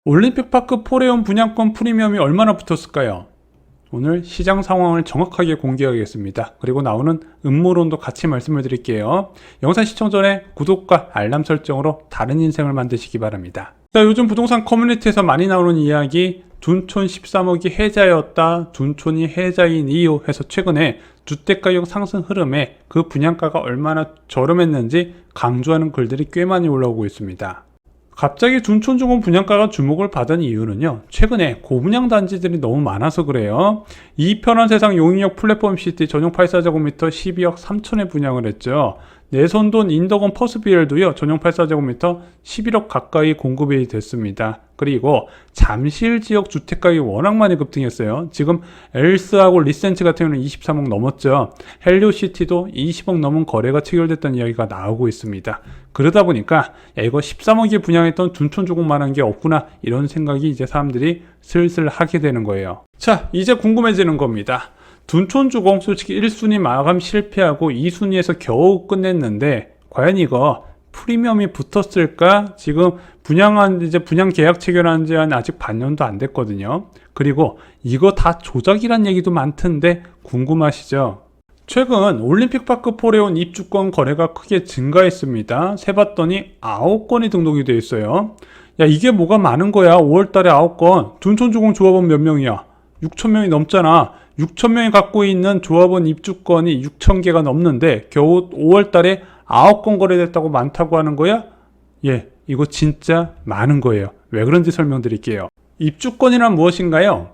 올림픽파크 포레온 분양권 프리미엄이 얼마나 붙었을까요? 오늘 시장 상황을 정확하게 공개하겠습니다. 그리고 나오는 음모론도 같이 말씀을 드릴게요. 영상 시청 전에 구독과 알람 설정으로 다른 인생을 만드시기 바랍니다. 자, 요즘 부동산 커뮤니티에서 많이 나오는 이야기, 둔촌 13억이 해자였다, 둔촌이 해자인 이유 해서 최근에 주택가격 상승 흐름에 그 분양가가 얼마나 저렴했는지 강조하는 글들이 꽤 많이 올라오고 있습니다. 갑자기 둔촌주공 분양가가 주목을 받은 이유는요, 최근에 고분양 단지들이 너무 많아서 그래요. 이 편한 세상 용인역 플랫폼시티 전용 84제곱미터 12억 3천에 분양을 했죠. 내손돈 인덕원 퍼스비엘도요, 전용 84제곱미터 11억 가까이 공급이 됐습니다. 그리고 잠실 지역 주택가격이 워낙 많이 급등했어요. 지금 엘스하고 리센츠 같은 경우는 23억 넘었죠. 헬리오시티도 20억 넘은 거래가 체결됐다는 이야기가 나오고 있습니다. 그러다 보니까 이거 13억에 분양했던 둔촌주공만한 게 없구나, 이런 생각이 이제 사람들이 슬슬 하게 되는 거예요. 자, 이제 궁금해지는 겁니다. 둔촌주공 솔직히 1순위 마감 실패하고 2순위에서 겨우 끝냈는데 과연 이거 프리미엄이 붙었을까? 지금 분양 계약 체결한 지 아직 반년도 안 됐거든요. 그리고 이거 다 조작이란 얘기도 많던데 궁금하시죠? 최근 올림픽파크 포레온 입주권 거래가 크게 증가했습니다. 세봤더니 9건이 등록이 되어 있어요. 야, 이게 뭐가 많은 거야? 5월달에 9건. 둔촌주공 조합원 몇 명이야? 6,000명이 넘잖아. 6,000명이 갖고 있는 조합원 입주권이 6,000개가 넘는데 겨우 5월달에 9건 거래됐다고 많다고 하는 거야? 예, 이거 진짜 많은 거예요. 왜 그런지 설명드릴게요. 입주권이란 무엇인가요?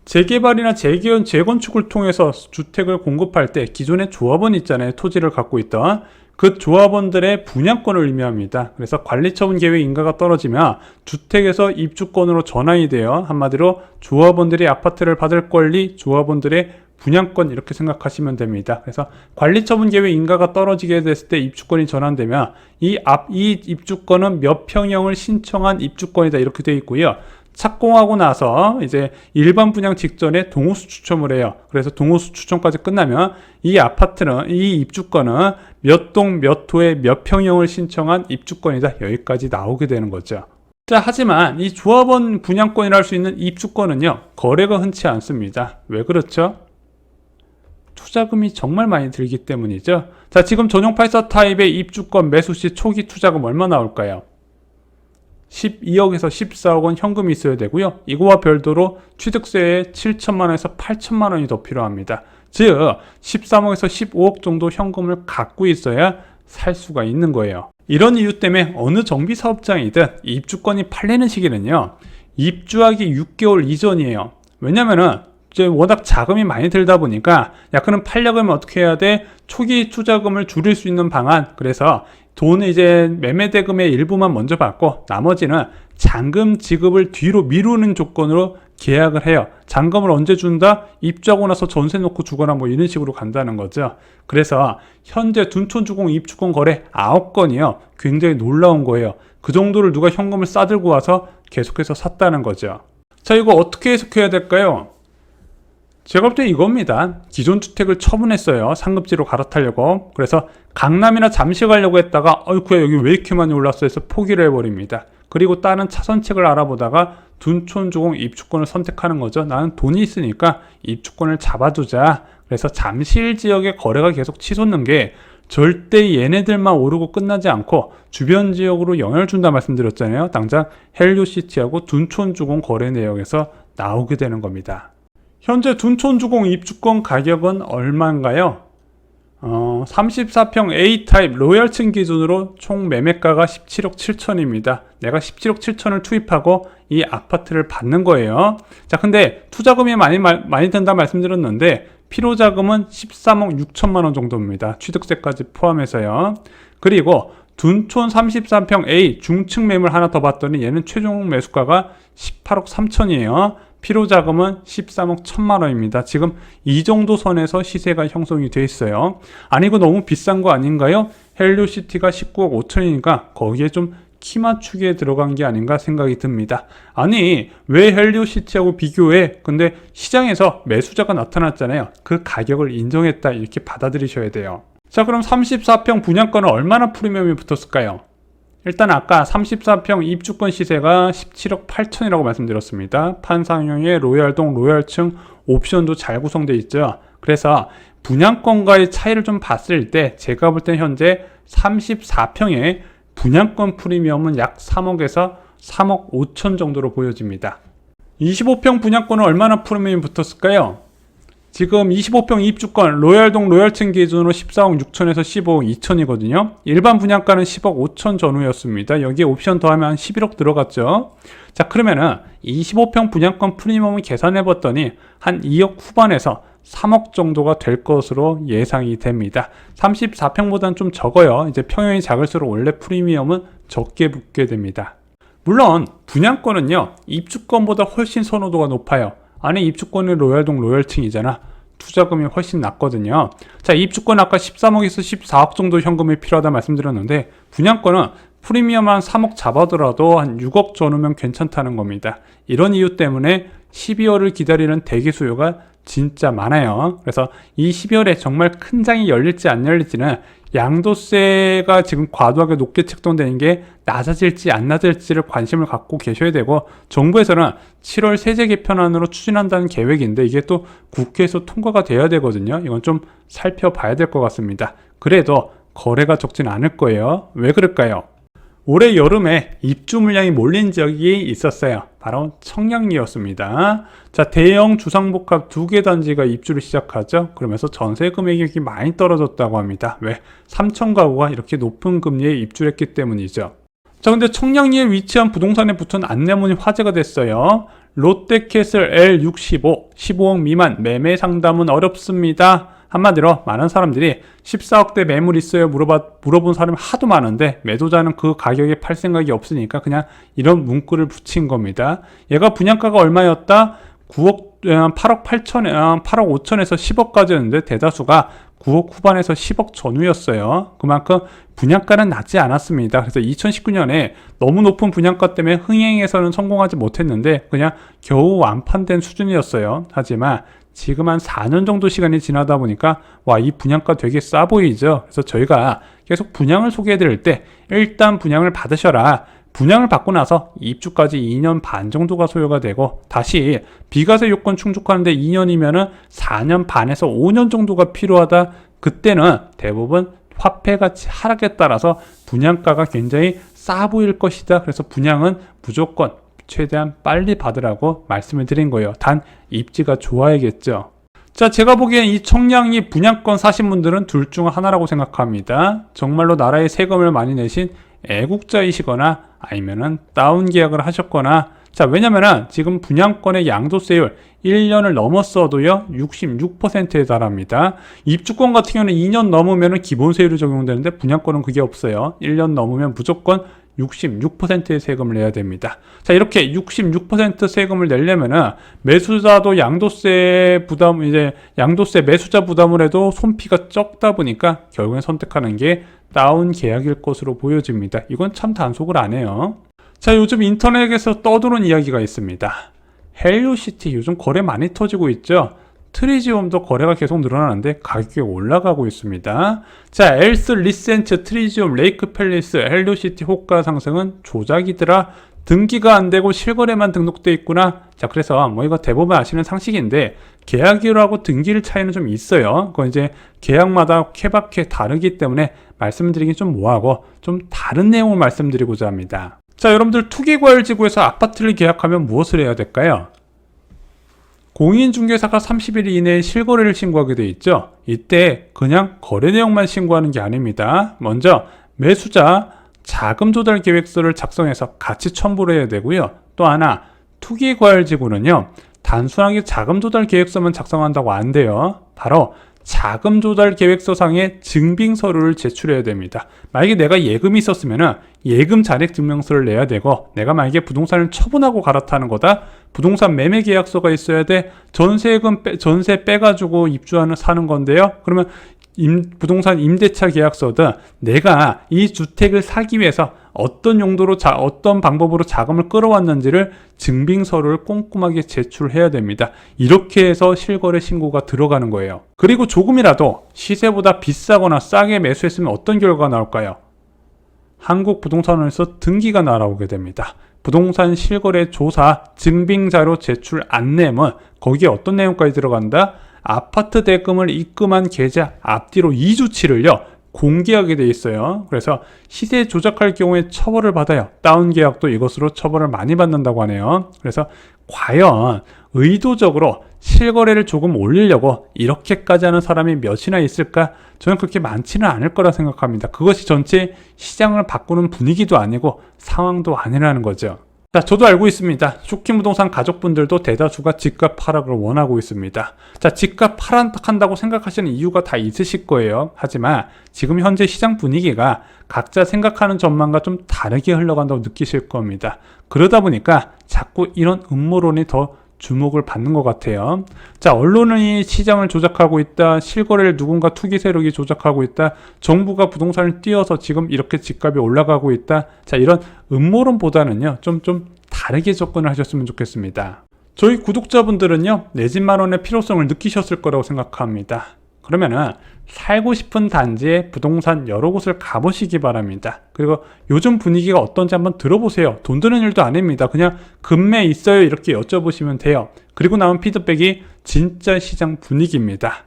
재개발이나 재건축을 통해서 주택을 공급할 때 기존의 조합원 있잖아요. 토지를 갖고 있던 그 조합원들의 분양권을 의미합니다. 그래서 관리처분 계획 인가가 떨어지면 주택에서 입주권으로 전환이 돼요. 한마디로 조합원들이 아파트를 받을 권리, 조합원들의 분양권, 이렇게 생각하시면 됩니다. 그래서 관리처분 계획 인가가 떨어지게 됐을 때 입주권이 전환되면 이 입주권은 몇 평형을 신청한 입주권이다, 이렇게 되어 있고요. 착공하고 나서 이제 일반 분양 직전에 동호수 추첨을 해요. 그래서 동호수 추첨까지 끝나면 이 입주권은 몇 동 몇 호에 몇 평형을 신청한 입주권이다, 여기까지 나오게 되는 거죠. 자, 하지만 이 조합원 분양권이라 할 수 있는 입주권은요, 거래가 흔치 않습니다. 왜 그렇죠? 투자금이 정말 많이 들기 때문이죠. 자, 지금 전용 84 타입의 입주권 매수 시 초기 투자금 얼마 나올까요? 12억에서 14억원 현금이 있어야 되고요. 이거와 별도로 취득세에 7천만원에서 8천만원이 더 필요합니다. 즉 13억에서 15억 정도 현금을 갖고 있어야 살 수가 있는 거예요. 이런 이유 때문에 어느 정비사업장이든 입주권이 팔리는 시기는요, 입주하기 6개월 이전이에요. 왜냐면은 이제 워낙 자금이 많이 들다 보니까 그럼 팔려면 어떻게 해야 돼? 초기 투자금을 줄일 수 있는 방안. 그래서 돈을 이제 매매 대금의 일부만 먼저 받고 나머지는 잔금 지급을 뒤로 미루는 조건으로 계약을 해요. 잔금을 언제 준다? 입주하고 나서 전세 놓고 주거나 뭐 이런 식으로 간다는 거죠. 그래서 현재 둔촌주공 입주권 거래 9건이요. 굉장히 놀라운 거예요. 그 정도를 누가 현금을 싸들고 와서 계속해서 샀다는 거죠. 자, 이거 어떻게 해석해야 될까요? 제가 볼 때 이겁니다. 기존 주택을 처분했어요. 상급지로 갈아타려고. 그래서 강남이나 잠시 가려고 했다가 어이쿠야 여기 왜 이렇게 많이 올랐어 해서 포기를 해버립니다. 그리고 다른 차선책을 알아보다가 둔촌주공 입주권을 선택하는 거죠. 나는 돈이 있으니까 입주권을 잡아두자. 그래서 잠실 지역의 거래가 계속 치솟는 게 절대 얘네들만 오르고 끝나지 않고 주변 지역으로 영향을 준다 말씀드렸잖아요. 당장 헬리오시티하고 둔촌주공 거래 내역에서 나오게 되는 겁니다. 현재 둔촌주공 입주권 가격은 얼마인가요? 34평 A타입 로열층 기준으로 총 매매가가 17억 7천입니다. 내가 17억 7천을 투입하고 이 아파트를 받는 거예요. 자, 근데 투자금이 많이 든다 말씀드렸는데 필요자금은 13억 6천만 원 정도입니다. 취득세까지 포함해서요. 그리고 둔촌 33평 A 중층 매물 하나 더 봤더니 얘는 최종 매수가가 18억 3천이에요. 필요자금은 13억 1천만 원입니다. 지금 이 정도 선에서 시세가 형성이 돼 있어요. 아니 이거 너무 비싼 거 아닌가요? 헬리오시티가 19억 5천이니까 거기에 좀 키 맞추기에 들어간 게 아닌가 생각이 듭니다. 아니 왜 헬리오시티하고 비교해? 근데 시장에서 매수자가 나타났잖아요. 그 가격을 인정했다, 이렇게 받아들이셔야 돼요. 자, 그럼 34평 분양권은 얼마나 프리미엄이 붙었을까요? 일단 아까 34평 입주권 시세가 17억 8천이라고 말씀드렸습니다. 판상형의 로얄동, 로얄층 옵션도 잘 구성되어 있죠. 그래서 분양권과의 차이를 좀 봤을 때 제가 볼 땐 현재 34평의 분양권 프리미엄은 약 3억에서 3억 5천 정도로 보여집니다. 25평 분양권은 얼마나 프리미엄이 붙었을까요? 지금 25평 입주권 로얄동 로얄층 기준으로 14억 6천에서 15억 2천이거든요. 일반 분양가는 10억 5천 전후였습니다. 여기에 옵션 더하면 한 11억 들어갔죠. 자, 그러면은 25평 분양권 프리미엄을 계산해 봤더니 한 2억 후반에서 3억 정도가 될 것으로 예상이 됩니다. 34평보다는 좀 적어요. 이제 평형이 작을수록 원래 프리미엄은 적게 붙게 됩니다. 물론 분양권은요, 입주권보다 훨씬 선호도가 높아요. 안에 입주권은 로얄동 로얄층이잖아. 투자금이 훨씬 낮거든요. 자, 입주권 아까 13억에서 14억 정도 현금이 필요하다 말씀드렸는데 분양권은 프리미엄 한 3억 잡아더라도 한 6억 전후면 괜찮다는 겁니다. 이런 이유 때문에 12월을 기다리는 대기 수요가 진짜 많아요. 그래서 이 12월에 정말 큰 장이 열릴지 안 열릴지는 양도세가 지금 과도하게 높게 책정되는 게 낮아질지 안 낮아질지를 관심을 갖고 계셔야 되고, 정부에서는 7월 세제 개편안으로 추진한다는 계획인데 이게 또 국회에서 통과가 돼야 되거든요. 이건 좀 살펴봐야 될 것 같습니다. 그래도 거래가 적진 않을 거예요. 왜 그럴까요? 올해 여름에 입주 물량이 몰린 지역이 있었어요. 바로 청량리였습니다. 자, 대형 주상복합 2개 단지가 입주를 시작하죠. 그러면서 전세 금액이 많이 떨어졌다고 합니다. 왜? 3천 가구가 이렇게 높은 금리에 입주를 했기 때문이죠. 자, 근데 청량리에 위치한 부동산에 붙은 안내문이 화제가 됐어요. 롯데캐슬 L65, 15억 미만 매매 상담은 어렵습니다. 한마디로 많은 사람들이 14억대 매물 있어요 물어본 사람이 하도 많은데 매도자는 그 가격에 팔 생각이 없으니까 그냥 이런 문구를 붙인 겁니다. 얘가 분양가가 얼마였다? 8억 5천에서 10억까지였는데 대다수가 9억 후반에서 10억 전후였어요. 그만큼 분양가는 낮지 않았습니다. 그래서 2019년에 너무 높은 분양가 때문에 흥행에서는 성공하지 못했는데 그냥 겨우 완판된 수준이었어요. 하지만 지금 한 4년 정도 시간이 지나다 보니까 와, 이 분양가 되게 싸 보이죠. 그래서 저희가 계속 분양을 소개해 드릴 때 일단 분양을 받으셔라. 분양을 받고 나서 입주까지 2년 반 정도가 소요가 되고 다시 비과세 요건 충족하는데 2년이면은 4년 반에서 5년 정도가 필요하다. 그때는 대부분 화폐 가치 하락에 따라서 분양가가 굉장히 싸 보일 것이다. 그래서 분양은 무조건 최대한 빨리 받으라고 말씀을 드린 거예요. 단 입지가 좋아야겠죠. 자, 제가 보기엔 이 청량리 분양권 사신 분들은 둘 중 하나라고 생각합니다. 정말로 나라에 세금을 많이 내신 애국자이시거나 아니면은 다운 계약을 하셨거나, 자, 왜냐면은 지금 분양권의 양도세율 1년을 넘었어도요 66%에 달합니다. 입주권 같은 경우는 2년 넘으면 기본세율이 적용되는데 분양권은 그게 없어요. 1년 넘으면 무조건 66%의 세금을 내야 됩니다. 자, 이렇게 66% 세금을 내려면은 매수자도 양도세 매수자 부담을 해도 손피가 적다 보니까 결국엔 선택하는 게 다운 계약일 것으로 보여집니다. 이건 참 단속을 안 해요. 자, 요즘 인터넷에서 떠도는 이야기가 있습니다. 헬로시티 요즘 거래 많이 터지고 있죠. 트리지움도 거래가 계속 늘어나는데 가격이 올라가고 있습니다. 자, 엘스 리센트, 트리지움, 레이크 팰리스, 헬로시티 호가 상승은 조작이더라. 등기가 안 되고 실거래만 등록돼 있구나. 자, 그래서 뭐 이거 대부분 아시는 상식인데 계약일하고 등기일 차이는 좀 있어요. 그건 이제 계약마다 케바케 다르기 때문에 말씀드리긴 좀 뭐하고 좀 다른 내용을 말씀드리고자 합니다. 자, 여러분들 투기과열지구에서 아파트를 계약하면 무엇을 해야 될까요? 공인중개사가 30일 이내에 실거래를 신고하게 되어 있죠. 이때 그냥 거래 내용만 신고하는 게 아닙니다. 먼저 매수자 자금 조달 계획서를 작성해서 같이 첨부를 해야 되고요. 또 하나, 투기과열지구는요, 단순하게 자금 조달 계획서만 작성한다고 안 돼요. 바로 자금 조달 계획서상의 증빙 서류를 제출해야 됩니다. 만약에 내가 예금이 있었으면은 예금 잔액 증명서를 내야 되고, 내가 만약에 부동산을 처분하고 갈아타는 거다, 부동산 매매 계약서가 있어야 돼. 전세 빼가지고 사는 건데요. 그러면 부동산 임대차 계약서든 내가 이 주택을 사기 위해서 어떤 용도로 어떤 방법으로 자금을 끌어왔는지를 증빙서를 꼼꼼하게 제출해야 됩니다. 이렇게 해서 실거래 신고가 들어가는 거예요. 그리고 조금이라도 시세보다 비싸거나 싸게 매수했으면 어떤 결과가 나올까요? 한국부동산원에서 등기가 날아오게 됩니다. 부동산 실거래 조사 증빙자료 제출 안내문, 거기에 어떤 내용까지 들어간다? 아파트 대금을 입금한 계좌 앞뒤로 2주치를요 공개하게 돼 있어요. 그래서 시세 조작할 경우에 처벌을 받아요. 다운 계약도 이것으로 처벌을 많이 받는다고 하네요. 그래서 과연 의도적으로 실거래를 조금 올리려고 이렇게까지 하는 사람이 몇이나 있을까? 저는 그렇게 많지는 않을 거라 생각합니다. 그것이 전체 시장을 바꾸는 분위기도 아니고 상황도 아니라는 거죠. 자, 저도 알고 있습니다. 쇼킹부동산 가족분들도 대다수가 집값 하락을 원하고 있습니다. 자, 집값 하락한다고 생각하시는 이유가 다 있으실 거예요. 하지만 지금 현재 시장 분위기가 각자 생각하는 전망과 좀 다르게 흘러간다고 느끼실 겁니다. 그러다 보니까 자꾸 이런 음모론이 더 주목을 받는 것 같아요. 자, 언론이 시장을 조작하고 있다. 실거래를 누군가 투기 세력이 조작하고 있다. 정부가 부동산을 띄워서 지금 이렇게 집값이 올라가고 있다. 자, 이런 음모론보다는요. 좀 다르게 접근을 하셨으면 좋겠습니다. 저희 구독자분들은요. 내 집 마련의 필요성을 느끼셨을 거라고 생각합니다. 그러면은 살고 싶은 단지에 부동산 여러 곳을 가보시기 바랍니다. 그리고 요즘 분위기가 어떤지 한번 들어보세요. 돈 드는 일도 아닙니다. 그냥 금매 있어요 이렇게 여쭤보시면 돼요. 그리고 나온 피드백이 진짜 시장 분위기입니다.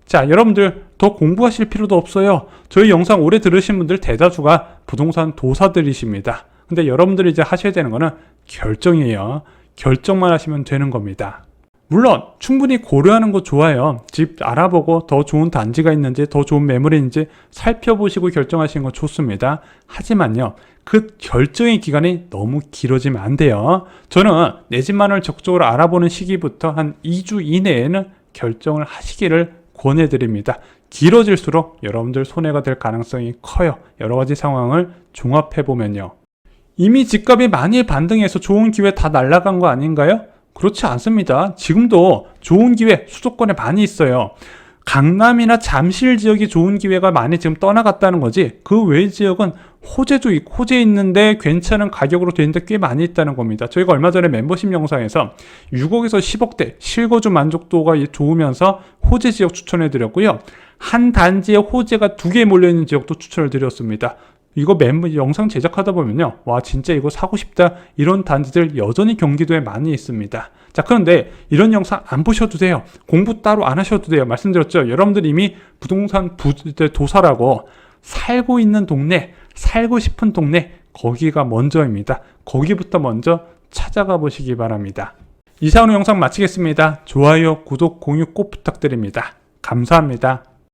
자, 여러분들 더 공부하실 필요도 없어요. 저희 영상 오래 들으신 분들 대다수가 부동산 도사들이십니다. 근데 여러분들이 이제 하셔야 되는 거는 결정이에요. 결정만 하시면 되는 겁니다. 물론 충분히 고려하는 거 좋아요. 집 알아보고 더 좋은 단지가 있는지 더 좋은 매물인지 살펴보시고 결정하시는 거 좋습니다. 하지만요, 그 결정의 기간이 너무 길어지면 안 돼요. 저는 내 집만을 적극적으로 알아보는 시기부터 한 2주 이내에는 결정을 하시기를 권해드립니다. 길어질수록 여러분들 손해가 될 가능성이 커요. 여러 가지 상황을 종합해보면요. 이미 집값이 많이 반등해서 좋은 기회 다 날아간 거 아닌가요? 그렇지 않습니다. 지금도 좋은 기회 수도권에 많이 있어요. 강남이나 잠실 지역이 좋은 기회가 많이 지금 떠나갔다는 거지, 그 외 지역은 호재도 있고 호재 있는데 괜찮은 가격으로 되는데 꽤 많이 있다는 겁니다. 저희가 얼마 전에 멤버십 영상에서 6억에서 10억대 실거주 만족도가 좋으면서 호재 지역 추천해 드렸고요. 한 단지에 호재가 2개 몰려있는 지역도 추천을 드렸습니다. 이거 영상 제작하다 보면요, 와 진짜 이거 사고 싶다 이런 단지들 여전히 경기도에 많이 있습니다. 자, 그런데 이런 영상 안 보셔도 돼요. 공부 따로 안 하셔도 돼요. 말씀드렸죠. 여러분들 이미 부동산 도사라고 살고 있는 동네, 살고 싶은 동네, 거기가 먼저입니다. 거기부터 먼저 찾아가 보시기 바랍니다. 이상으로 영상 마치겠습니다. 좋아요, 구독, 공유 꼭 부탁드립니다. 감사합니다.